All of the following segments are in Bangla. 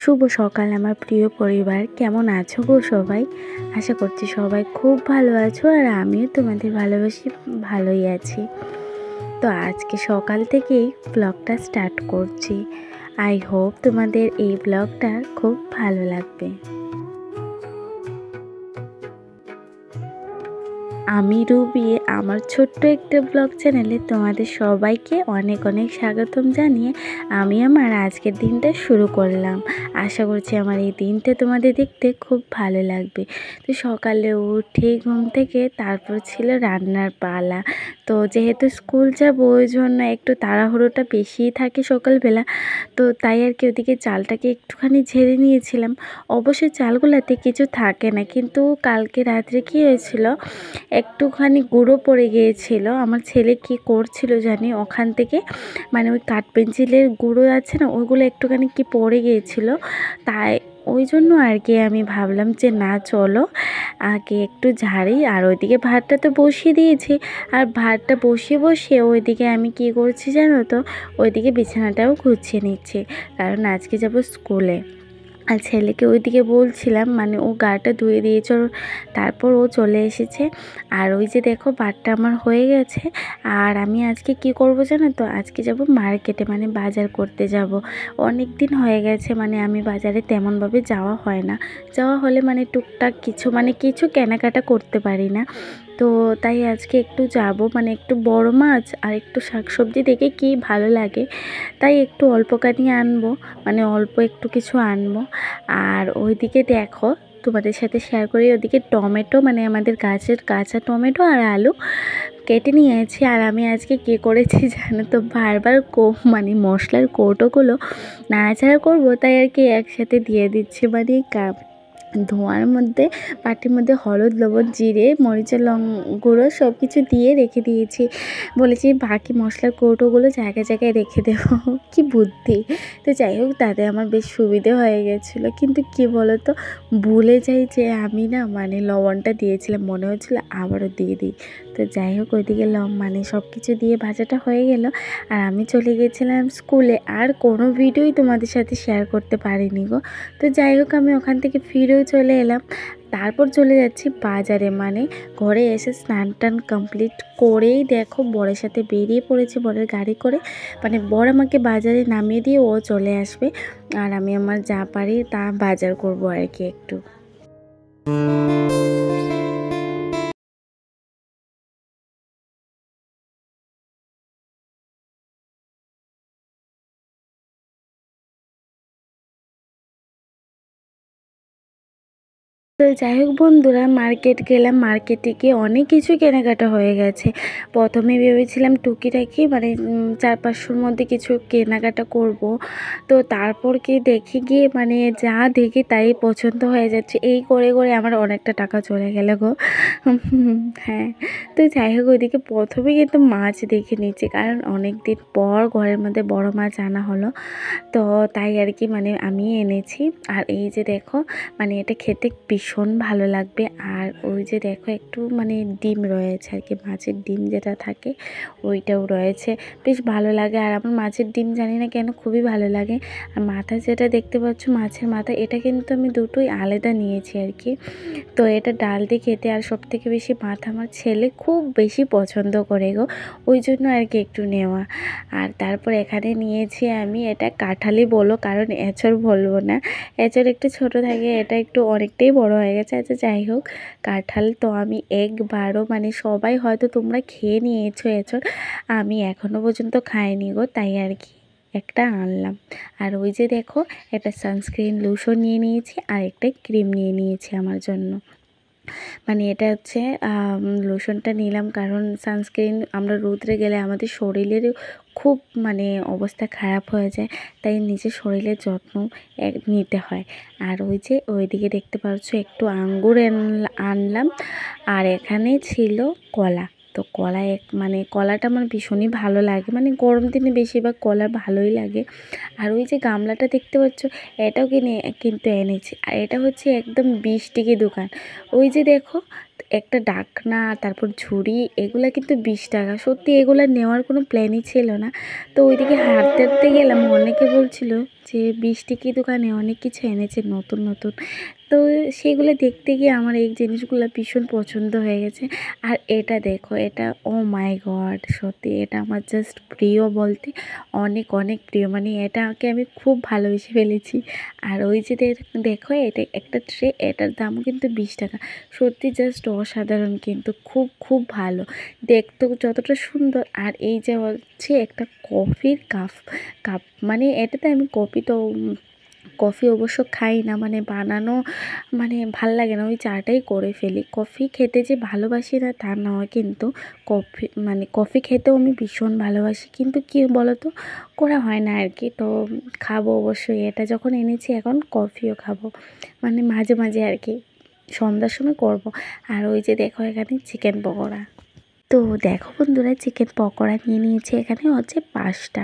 শুভ সকাল আমার প্রিয় পরিবার, কেমন আছো গো সবাই? আশা করছি সবাই খুব ভালো আছো, আর আমিও তোমাদের ভালোবাসি ভালোই আছি। তো আজকে সকাল থেকেই ব্লগটা স্টার্ট করছি। আই হোপ তোমাদের এই ব্লগটা খুব ভালো লাগবে। আমি রুবি, আমার ছোট্ট একটা ব্লগ চ্যানেলে তোমাদের সবাইকে অনেক অনেক স্বাগতম জানিয়ে আমি আমার আজকের দিনটা শুরু করলাম। আশা করছি আমার এই দিনটা তোমাদের দেখতে খুব ভালো লাগবে। তো সকালে উঠে ঘুম থেকে তারপর ছিল রান্নার পালা। তো যেহেতু স্কুল যাবো ওই জন্য একটু তাড়াহুড়োটা বেশিই থাকে সকালবেলা। তো তাই আর কি ওদিকে চালটাকে একটুখানি ঝেড়ে নিয়েছিলাম। অবশ্যই চালগুলোতে কিছু থাকে না, কিন্তু কালকে রাত্রে কী হয়েছিল, একটুখানি গুঁড়ো পড়ে গিয়েছিল। আমার ছেলে কি করছিল জানি, ওখান থেকে মানে ওই কাঠ পেন্সিলের গুঁড়ো আছে না, ওইগুলো একটুখানি কি পড়ে গিয়েছিল। তাই ওই জন্য আর কি আমি ভাবলাম যে না চলো আগে একটু ঝাড়ি। আর ওইদিকে ভাতটা তো বসিয়ে দিয়েছি, আর ভাতটা বসিয়ে ওইদিকে আমি কি করছি জানো তো, ওইদিকে বিছানাটাও গুছিয়ে নিচ্ছি, কারণ আজকে যাব স্কুলে। আর ছেলেকে ওইদিকে বলছিলাম, মানে ও গাটা ধুয়ে দিয়েছে, তারপর ও চলে এসেছে। আর ওই যে দেখো ভাতটা আমার হয়ে গেছে। আর আমি আজকে কি করব জানো তো, আজকে যাব মার্কেটে, মানে বাজার করতে যাব। অনেক দিন হয়ে গেছে, মানে আমি বাজারে তেমনভাবে যাওয়া হয় না। যাওয়া হলে মানে টুকটাক কিছু কেনাকাটা করতে পারি না। তো তাই আজকে একটু যাব, মানে একটু বড় মাছ আর একটু শাকসবজি দেখে কি ভালো লাগে, তাই একটু অল্পখানি আনবো, মানে অল্প একটু কিছু আনবো। আর ওইদিকে দেখো তোমাদের সাথে শেয়ার করি, ওদিকে টমেটো, মানে আমাদের গাছের কাঁচা টমেটো আর আলু কেটে নিয়েছি। আর আমি আজকে কী করেছি জানো তো, বারবার মানে মশলার কৌটোগুলো নাড়াচাড়া করবো, তাই আর কি একসাথে দিয়ে দিচ্ছি। মানে ধোঁয়ার মধ্যে বাটির মধ্যে হলুদ, লবণ, জিরে, মরিচের গুঁড়ো সব কিছু দিয়ে রেখে দিয়েছি। বলেছি বাকি মশলার কৌটোগুলো জায়গায় জায়গায় রেখে দেবো। কি বুদ্ধি! তো যাই হোক, তাতে আমার বেশ সুবিধে হয়ে গেছিলো। কিন্তু কি বলো তো, ভুলে যাই যে আমি না মানে লবণটা দিয়েছিলাম, মনে হচ্ছিলো আবারও দিয়ে দিই। তো যাই হোক, ওইদিকে মানে সব কিছু দিয়ে ভাজাটা হয়ে গেল। আর আমি চলে গেছিলাম স্কুলে, আর কোনো ভিডিওই তোমাদের সাথে শেয়ার করতে পারিনি গো। তো যাই হোক, আমি ওখান থেকে ফিরেও চলে এলাম। তারপর চলে যাচ্ছি বাজারে, মানে ঘরে এসে স্নান টান কমপ্লিট করেই দেখো বরের সাথে বেরিয়ে পড়েছে, বরের গাড়ি করে। মানে বর আমাকে বাজারে নামিয়ে দিয়ে ও চলে আসবে, আর আমি আমার যা পারি তা বাজার করবো আর কি একটু। তো যাই হোক বন্ধুরা, মার্কেট গেলাম, মার্কেটে গিয়ে অনেক কিছু কেনাকাটা হয়ে গেছে। প্রথমে ভেবেছিলাম টুকিটাকি মানে 400-500-র মধ্যে কিছু কেনাকাটা করব। তো তারপর কি দেখি গিয়ে মানে যা দেখি তাই পছন্দ হয়ে যাচ্ছে। এই করে করে আমার অনেকটা টাকা চলে গেল গো। হ্যাঁ, তো যাই হোক, ওইদিকে প্রথমে কিন্তু মাছ দেখে নিচ্ছি, কারণ অনেক দিন পর ঘরের মধ্যে বড় মাছ আনা হলো। তো তাই আর কি মানে আমি এনেছি। আর এই যে দেখো, মানে এটা খেতে ভীষণ ভালো লাগবে। আর ওই যে দেখো একটু মানে ডিম রয়েছে আর কি, মাছের ডিম যেটা থাকে ওইটাও রয়েছে, বেশ ভালো লাগে। আর আমার মাছের ডিম জানি না কেন খুবই ভালো লাগে। আর মাথা যেটা দেখতে পাচ্ছ, মাছের মাথা, এটা কিন্তু আমি দুটোই আলাদা নিয়েছি আর কি। তো এটা ডাল দিয়ে খেতে, আর সব থেকে বেশি মাথা আমার ছেলে খুব বেশি পছন্দ করে গো, ওই জন্য আর কি একটু নেওয়া। আর তারপর এখানে নিয়েছি আমি, এটা কাঁঠালি বলো, কারণ এঁচড় বলবো না, এঁচড় একটু ছোট থাকে, এটা একটু অনেকটাই বড় হয়ে গেছে। আচ্ছা যাই হোক, কাঁঠাল তো আমি একবারও, মানে সবাই হয়তো তোমরা খেয়ে নিয়েছো এঁচড়, আমি এখনও পর্যন্ত খাইনি গো, তাই আর কি একটা আনলাম। আর ওই যে দেখো, একটা সানস্ক্রিন লোশন নিয়ে নিয়েছি, আর একটা ক্রিম নিয়ে নিয়েছি আমার জন্য। মানে এটা হচ্ছে লোশনটা নিলাম, কারণ সানস্ক্রিন আমরা রোদে গেলে আমাদের শরীরের খুব মানে অবস্থা খারাপ হয়ে যায়, তাই নিজের শরীরের যত্ন নিতে হয়। আর ওই যে ওইদিকে দেখতে পাচ্ছ একটু আঙ্গুর আনলাম, আর এখানে ছিল কলা। তো কলা মানে কলাটা আমার ভীষণই ভালো লাগে, মানে গরম দিনে বেশিরভাগ কলা ভালোই লাগে। আর ওই যে গামলাটা দেখতে পাচ্ছ, এটাও কিন্তু এনেছি। আর এটা হচ্ছে একদম 20 টাকা দোকান। ওই যে দেখো, একটা ডাকনা, তারপর ঝুড়ি, এগুলা কিন্তু 20 টাকা। সত্যি এগুলা নেওয়ার কোনো প্ল্যানই ছিল না। তো ওইদিকে হাঁটতে হাঁটতে গেলাম, অনেকে বলছিল যে 20 টিকি দোকানে অনেক কিছু এনেছে নতুন নতুন। তো সেগুলো দেখতে গিয়ে আমার এই জিনিসগুলো ভীষণ পছন্দ হয়ে গেছে। আর এটা দেখো, এটা ও মাই গড, সত্যি এটা আমার জাস্ট প্রিয় বলতে অনেক অনেক প্রিয়, মানে এটাকে আমি খুব ভালোবেসে ফেলেছি। আর ওই যে দেখো, এটা একটা ট্রে, এটার দামও কিন্তু 20 টাকা। সত্যি জাস্ট অসাধারণ, কিন্তু খুব খুব ভালো, দেখতেও যতটা সুন্দর। আর এই যে হচ্ছে একটা কফির কাপ, মানে এটাতে আমি কফি অবশ্য খাই না, মানে বানানো মানে ভাল লাগে না, ওই চাটাই করে ফেলি। কফি খেতে যে ভালোবাসি না তা নয়, কিন্তু কফি খেতেও আমি ভীষণ ভালোবাসি, কিন্তু কী বলো তো, করা হয় না আর কি। তো খাবো অবশ্যই, এটা যখন এনেছি এখন কফিও খাবো, মানে মাঝে মাঝে আর কি, সন্ধ্যার সময় করব। আর ওই যে দেখো এখানে চিকেন পকোড়া। তো দেখো বন্ধুরা, চিকেন পকোড়া নিয়ে নিয়েছি এখানে হচ্ছে 5টা।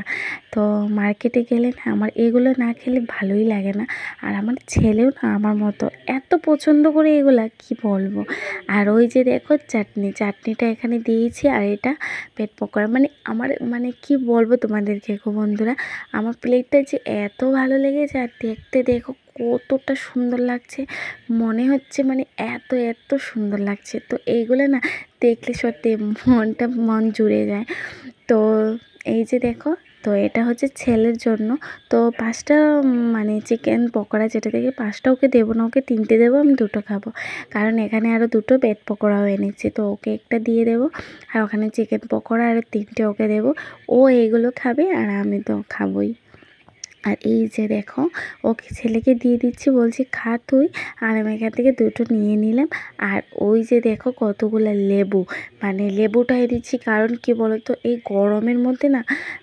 তো মার্কেটে গেলে না আমার এগুলো না খেলে ভালোই লাগে না। আর আমার ছেলেও না আমার মতো এত পছন্দ করে এগুলা, কি বলবো। আর ওই যে দেখো চাটনিটা এখানে দিয়েছি, আর এটা পেট পকোড়া, মানে আমার মানে কি বলবো তোমাদেরকে গো বন্ধুরা, আমার প্লেটটা যে এত ভালো লেগেছে। আর দেখতে দেখো কতটা সুন্দর লাগছে, মনে হচ্ছে মানে এত এত সুন্দর লাগছে। তো এইগুলো না দেখলে সত্যি মন জুড়ে যায়। তো এই যে দেখো, তো এটা হচ্ছে ছেলের জন্য। তো 5টা মানে চিকেন পকোড়া, যেটা থেকে 5টা ওকে দেবো না, ওকে 3টে দেবো, আমি 2টো খাবো। কারণ এখানে আরও 2টো পেট পকোড়াও এনেছি, তো ওকে একটা দিয়ে দেবো। আর ওখানে চিকেন পকোড়া আরও 3টে ওকে দেবো। ও এইগুলো খাবে আর আমি তো খাবোই। আর এই যে দেখো, ওকে ছেলেকে দিয়ে দিচ্ছি, বলছি খা তুই। আর আমি এখান থেকে 2টো নিয়ে নিলাম। আর ওই যে দেখো কতগুলো লেবু, মানে লেবুটাই দিচ্ছি, কারণ কি বলতো, এই গরমের মধ্যে না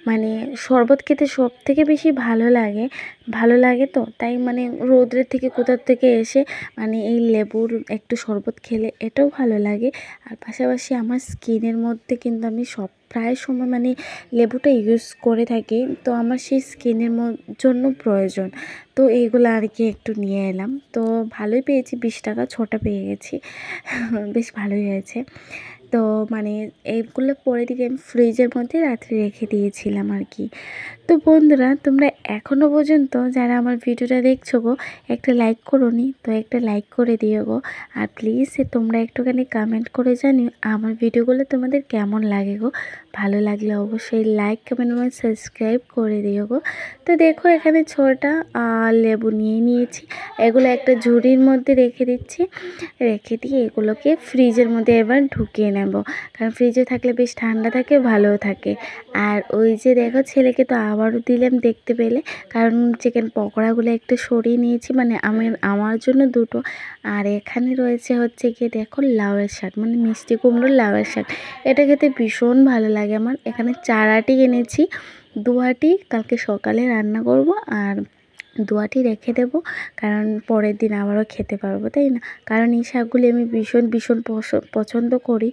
মানে শরবত খেতে সব থেকে বেশি ভালো লাগে, তো তাই মানে রোদ্রের থেকে কোথার থেকে এসে মানে এই লেবুর একটু শরবত খেলে এটাও ভালো লাগে। আর পাশাপাশি আমার স্কিনের মধ্যে কিন্তু আমি প্রায় সময় মানে লেবুটা ইউজ করে থাকি, তো আমার সেই স্কিনের জন্য প্রয়োজন। তো এইগুলো আর কি একটু নিয়ে এলাম। তো ভালোই পেয়েছি, 20 টাকা 6টা পেয়ে গেছি। বেশ ভালোই হয়েছে। তো মানে এইগুলো পরে দিকে আমি ফ্রিজের মধ্যে রাত্রে রেখে দিয়েছিলাম আর কি। তো বন্ধুরা, তোমরা এখনও পর্যন্ত যারা আমার ভিডিওটা দেখছো গো, একটা লাইক করোনি, তো একটা লাইক করে দিও গো। আর প্লিজ তোমরা একটুখানি কমেন্ট করে জানিও আমার ভিডিওগুলো তোমাদের কেমন লাগে গো। ভালো লাগলে অবশ্যই লাইক, কমেন্ট এবং সাবস্ক্রাইব করে দিও গো। তো দেখো এখানে 6টা লেবু নিয়ে নিয়েছি, এগুলো একটা ঝুড়ির মধ্যে রেখে দিচ্ছি। রেখে দিয়ে এগুলোকে ফ্রিজের মধ্যে এবার ঢুকিয়ে নেব, কারণ ফ্রিজে থাকলে বেশ ঠান্ডা থাকে, ভালোও থাকে। আর ওই যে দেখো, ছেলেকে তো আবারও দিলাম দেখতে পেলে, কারণ চিকেন পকোড়াগুলো একটু সরিয়ে নিয়েছি, মানে আমার জন্য 2টো। আর এখানে রয়েছে হচ্ছে গিয়ে দেখো লাউয়ের শাক, মানে মিষ্টি কুমড়োর লাউয়ের শাক, এটা খেতে ভীষণ ভালো লাগে আমার। এখানে 4 আঁটি এনেছি, 2 আঁটি কালকে সকালে রান্না করব, আর 2 আঁটি রেখে দেবো, কারণ পরের দিন আবারও খেতে পারবো, তাই না। কারণ এই শাকগুলি আমি ভীষণ ভীষণ পছন্দ করি।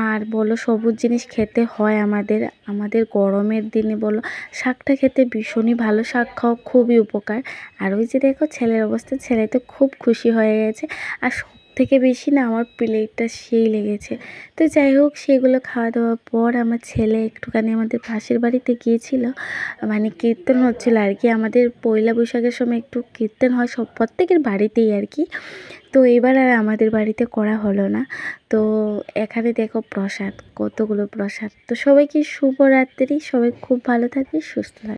আর বলো, সবুজ জিনিস খেতে হয় আমাদের গরমের দিনে বলো, শাকটা খেতে ভীষণই ভালো, শাক খাওয়া খুবই উপকার। আর ওই যে দেখো ছেলের অবস্থা, ছেলে তো খুব খুশি হয়ে গেছে। আর সব থেকে বেশি না আমার প্লেটটা সেই লেগেছে। তো যাই হোক, সেগুলো খাওয়া দাওয়ার পর আমার ছেলে একটুখানি আমাদের পাশের বাড়িতে গিয়েছিল, মানে কীর্তন হচ্ছিলো আর কি। আমাদের পয়লা বৈশাখের সময় একটু কীর্তন হয় সব প্রত্যেকের বাড়িতেই আর কি। তো এবার আর আমাদের বাড়িতে করা হলো না। তো এখানে দেখো প্রসাদ, কতগুলো প্রসাদ। তো সবাইকে শুভরাত্রি, সবাই খুব ভালো থাকবে, সুস্থ থাকবে।